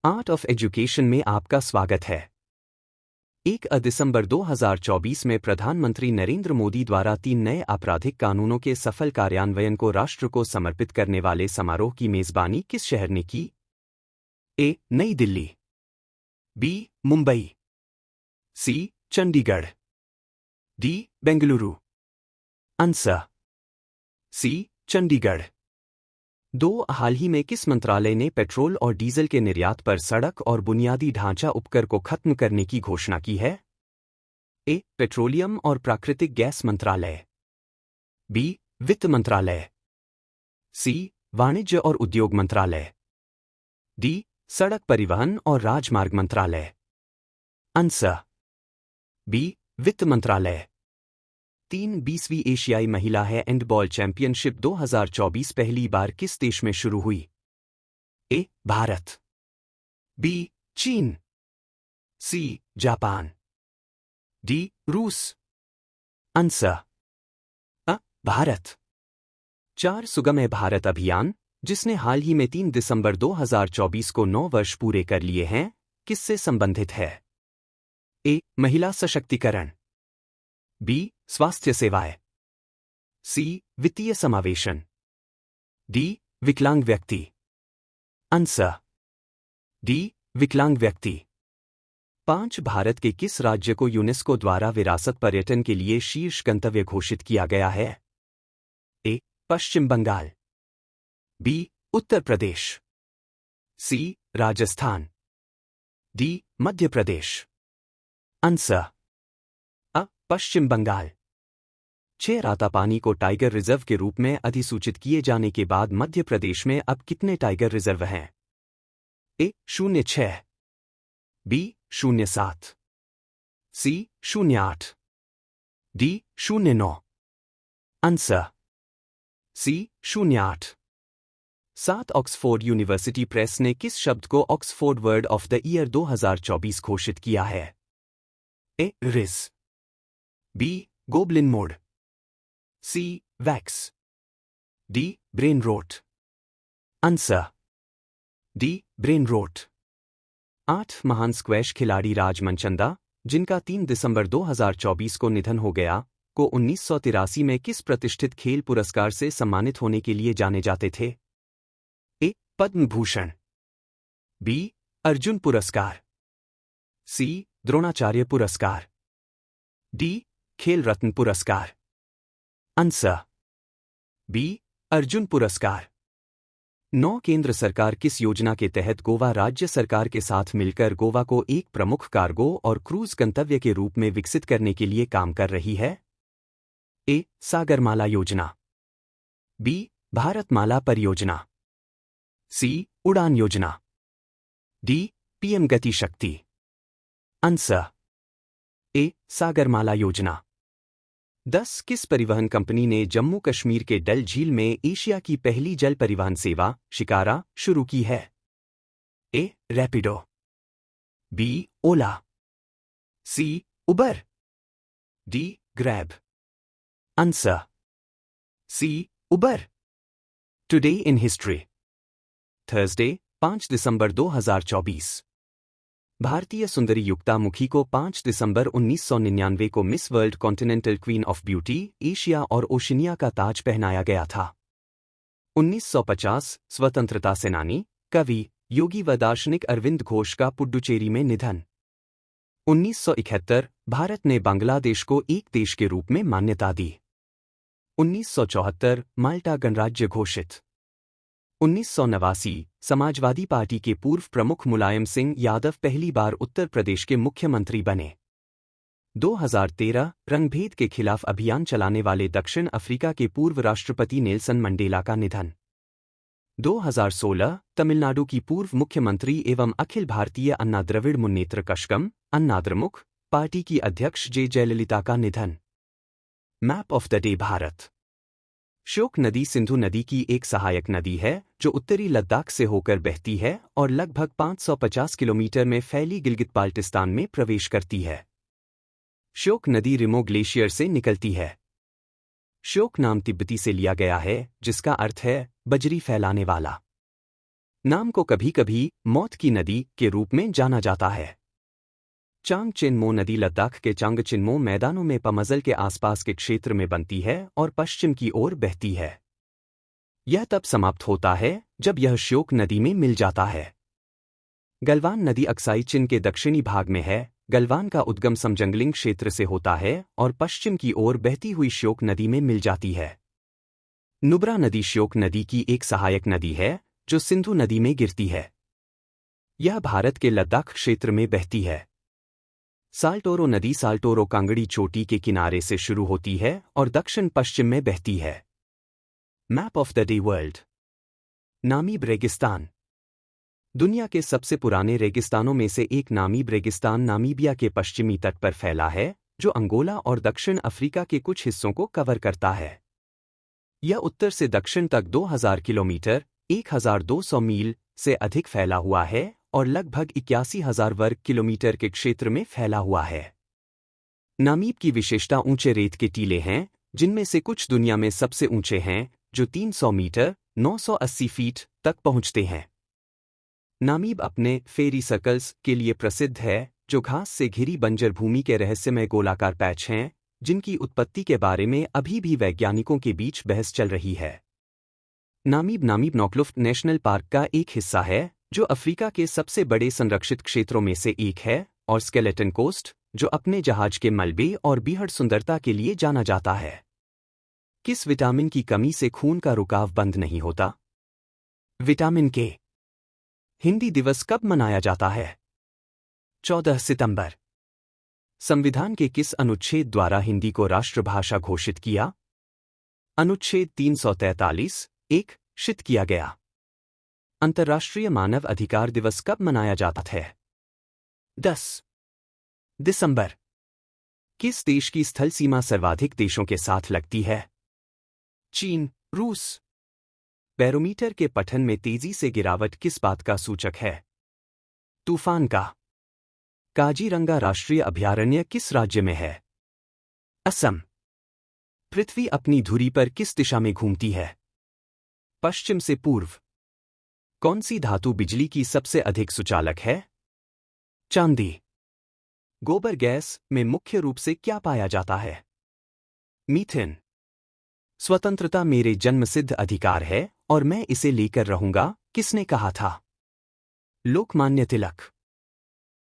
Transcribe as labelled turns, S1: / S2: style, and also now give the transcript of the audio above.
S1: Art of education में आपका स्वागत है। 1 दिसंबर 2024 में प्रधानमंत्री नरेंद्र मोदी द्वारा 3 नए आपराधिक कानूनों के सफल कार्यान्वयन को राष्ट्र को समर्पित करने वाले समारोह की मेजबानी किस शहर ने की? A. New Delhi, B. Mumbai, C. Chandigarh, D. Bengaluru. Answer C. Chandigarh. 2. हाल ही में किस मंत्रालय ने पेट्रोल और डीजल के निर्यात पर सड़क और बुनियादी ढांचा उपकर को खत्म करने की घोषणा की है? ए. पेट्रोलियम और प्राकृतिक गैस मंत्रालय, बी. वित्त मंत्रालय, सी. वाणिज्य और उद्योग मंत्रालय, डी. सड़क परिवहन और राजमार्ग मंत्रालय। Answer B. वित्त मंत्रालय। 20वीं एशियाई महिला हैंडबॉल चैंपियनशिप 2024 पहली बार किस देश में शुरू हुई? ए. भारत, बी. चीन, सी. Japan, D. रूस। Answer A. भारत। 4 सुगम्य भारत अभियान, जिसने हाल ही में 3 दिसंबर 2024 को 9 वर्ष पूरे कर लिए हैं, किससे संबंधित है? ए. महिला सशक्तिकरण, बी. स्वास्थ्य सेवाएं, सी. वित्तीय समावेशन, डी. विकलांग व्यक्ति। Answer D. विकलांग व्यक्ति। 5 भारत के किस राज्य को यूनेस्को द्वारा विरासत पर्यटन के लिए शीर्ष गंतव्य घोषित किया गया है? ए. पश्चिम बंगाल, बी. उत्तर प्रदेश, सी. राजस्थान, डी. मध्य प्रदेश। आंसर अ. पश्चिम बंगाल। 6 रातापानी को टाइगर रिजर्व के रूप में अधिसूचित किए जाने के बाद मध्य प्रदेश में अब कितने टाइगर रिजर्व हैं? A. 06, B. 07, C. 08, D. 09। Answer C. 08। 7 Oxford University Press ने किस शब्द को Oxford word of the year 2024 घोषित किया है? A. Rizz, B. Goblin mode, C. Vax, D. Brain rot. Answer D. Brain rot. 8 महान स्क्वैश खिलाड़ी राज मनचंदा, जिनका 3 दिसंबर 2024 को निधन हो गया, को 1983 में किस प्रतिष्ठित खेल पुरस्कार से सम्मानित होने के लिए जाने जाते थे? ए. पद्म भूषण, बी. अर्जुन पुरस्कार, सी. द्रोणाचार्य पुरस्कार, डी. खेल रत्न पुरस्कार। Answer B. अर्जुन पुरस्कार। 9 केंद्र सरकार किस योजना के तहत गोवा राज्य सरकार के साथ मिलकर गोवा को एक प्रमुख कार्गो और क्रूज गंतव्य के रूप में विकसित करने के लिए काम कर रही है? ए. सागरमाला योजना, बी. भारतमाला परियोजना, सी. उड़ान योजना, डी. पीएम गति शक्ति। Answer A. सागरमाला योजना। 10 किस परिवहन कंपनी ने जम्मू कश्मीर के डल झील में एशिया की पहली जल परिवहन सेवा शिकारा शुरू की है? A. Rapido, B. Ola, C. Uber, D. Grab. Answer C. Uber. Today in history. Thursday 5 दिसंबर 2024। भारतीय सुंदरी युक्ता मुखी को 5 दिसंबर 1999 को miss world continental queen of beauty Asia और ओशिनिया का ताज पहनाया गया था। 1950 स्वतंत्रता सेनानी, कवि, योगी व दार्शनिक अरविंद घोष का पुडुचेरी में निधन। 1971 भारत ने बांग्लादेश को एक देश के रूप में मान्यता दी। 1974 माल्टा गणराज्य घोषित। 1989 समाजवादी पार्टी के पूर्व प्रमुख मुलायम सिंह यादव पहली बार उत्तर प्रदेश के मुख्यमंत्री बने। 2013 रंगभेद के खिलाफ अभियान चलाने वाले दक्षिण अफ्रीका के पूर्व राष्ट्रपति नेल्सन मंडेला का निधन। 2016 तमिलनाडु की पूर्व मुख्यमंत्री एवं अखिल भारतीय अन्ना द्रविड़ मुन्नेत्र कषगम अन्नाद्रमुक पार्टी की अध्यक्ष जे. जयललिता का निधन। Map of the day Bharat. Shyok नदी सिंधु नदी की एक सहायक नदी है जो उत्तरी लद्दाख से होकर बहती है और लगभग 550 किलोमीटर में फैली गिलगित बाल्टिस्तान में प्रवेश करती है। श्योक नदी रिमो ग्लेशियर से निकलती है। श्योक नाम तिब्बती से लिया गया है जिसका अर्थ है बजरी फैलाने वाला। नाम को कभी कभी मौत की नदी के रूप में जाना जाता है। चांग चिनमो नदी लद्दाख के चांग चिनमो मैदानों में पमजल के आसपास के क्षेत्र में बनती है और पश्चिम की ओर बहती है। यह तब समाप्त होता है जब यह श्योक नदी में मिल जाता है। गलवान नदी अक्साई चिन के दक्षिणी भाग में है। गलवान का उद्गम समजंगलिंग क्षेत्र से होता है और पश्चिम की ओर बहती हुई श्योक नदी में मिल जाती है। नुब्रा नदी श्योक नदी की एक सहायक नदी है जो सिंधु नदी में गिरती है। यह भारत के लद्दाख क्षेत्र में बहती है। साल्टोरो नदी साल्टोरो कांगड़ी चोटी के किनारे से शुरू होती है और दक्षिण पश्चिम में बहती है। Map of the day world. Namib रेगिस्तान। दुनिया के सबसे पुराने रेगिस्तानों में से एक नामीब रेगिस्तान नामीबिया के पश्चिमी तट पर फैला है, जो अंगोला और दक्षिण अफ्रीका के कुछ हिस्सों को कवर करता है। यह उत्तर से दक्षिण तक 2000 किलोमीटर 1200 मील से अधिक फैला हुआ है और लगभग 81,000 वर्ग किलोमीटर के क्षेत्र में फैला हुआ है। नामीब की विशेषता ऊंचे रेत के टीले हैं, जिनमें से कुछ दुनिया में सबसे ऊंचे हैं, जो 300 मीटर 980 फीट तक पहुंचते हैं। नामीब अपने फेरी सर्कल्स के लिए प्रसिद्ध है, जो घास से घिरी बंजर भूमि के रहस्यमय गोलाकार पैच हैं, जिनकी उत्पत्ति के बारे में अभी भी वैज्ञानिकों के बीच बहस चल रही है। नामीब नॉकलुफ्ट नेशनल पार्क का एक हिस्सा है, जो अफ्रीका के सबसे बड़े संरक्षित क्षेत्रों में से एक है, और स्केलेटन कोस्ट, जो अपने जहाज के मलबे और बीहड़ सुंदरता के लिए जाना जाता है। किस विटामिन की कमी से खून का रुकाव बंद नहीं होता? विटामिन के। हिंदी दिवस कब मनाया जाता है? 14 सितंबर। संविधान के किस अनुच्छेद द्वारा हिंदी को राष्ट्रभाषा घोषित किया? अनुच्छेद 343(1) शिथ किया गया। अंतर्राष्ट्रीय मानव अधिकार दिवस कब मनाया जाता है? 10 दिसंबर। किस देश की स्थल सीमा सर्वाधिक देशों के साथ लगती है? चीन, रूस। बैरोमीटर के पठन में तेजी से गिरावट किस बात का सूचक है? तूफान का। काजीरंगा राष्ट्रीय अभयारण्य किस राज्य में है? असम। पृथ्वी अपनी धुरी पर किस दिशा में घूमती है? पश्चिम से पूर्व। कौन सी धातु बिजली की सबसे अधिक सुचालक है? चांदी। गोबर गैस में मुख्य रूप से क्या पाया जाता है? मीथेन। स्वतंत्रता मेरे जन्मसिद्ध अधिकार है और मैं इसे लेकर रहूंगा, किसने कहा था? लोकमान्य तिलक।